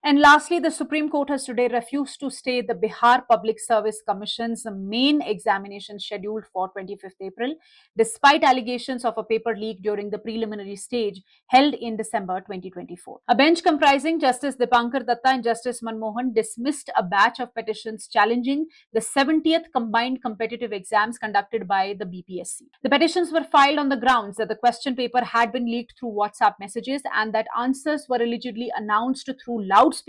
And lastly, the Supreme Court has today refused to stay the Bihar Public Service Commission's main examination scheduled for 25th April, despite allegations of a paper leak during the preliminary stage held in December 2024. A bench comprising Justice Dipankar Datta and Justice Manmohan dismissed a batch of petitions challenging the 70th combined competitive exams conducted by the BPSC. The petitions were filed on the grounds that the question paper had been leaked through WhatsApp messages and that answers were allegedly announced through loudspeakers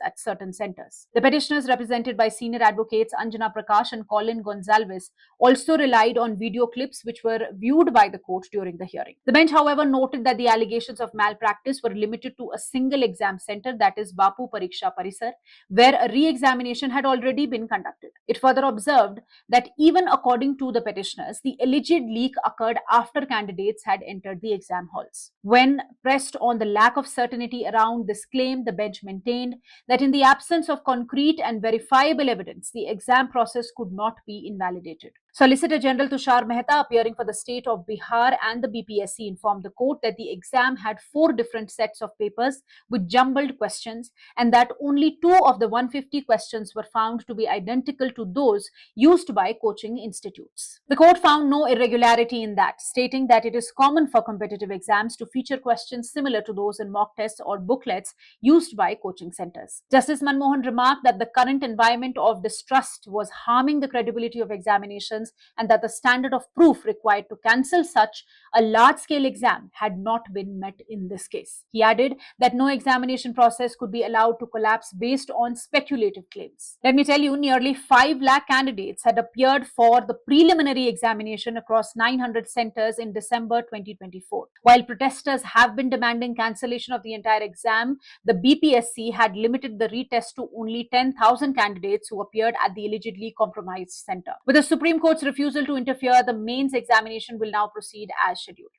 at certain centers. The petitioners, represented by senior advocates Anjana Prakash and Colin Gonzalez, also relied on video clips which were viewed by the court during the hearing. The bench, however, noted that the allegations of malpractice were limited to a single exam center, that is Bapu Pariksha Parisar, where a re-examination had already been conducted. It further observed that even according to the petitioners, the alleged leak occurred after candidates had entered the exam halls. When pressed on the lack of certainty around this claim, the bench maintained that in the absence of concrete and verifiable evidence, the exam process could not be invalidated. Solicitor General Tushar Mehta, appearing for the state of Bihar and the BPSC, informed the court that the exam had 4 different sets of papers with jumbled questions and that only 2 of the 150 questions were found to be identical to those used by coaching institutes. The court found no irregularity in that, stating that it is common for competitive exams to feature questions similar to those in mock tests or booklets used by coaching centers. Justice Manmohan remarked that the current environment of distrust was harming the credibility of examinations and that the standard of proof required to cancel such a large-scale exam had not been met in this case. He added that no examination process could be allowed to collapse based on speculative claims. Let me tell you, nearly 5 lakh candidates had appeared for the preliminary examination across 900 centers in December 2024. While protesters have been demanding cancellation of the entire exam, the BPSC had limited the retest to only 10,000 candidates who appeared at the allegedly compromised center. With the Supreme Court's refusal to interfere, the mains examination will now proceed as scheduled.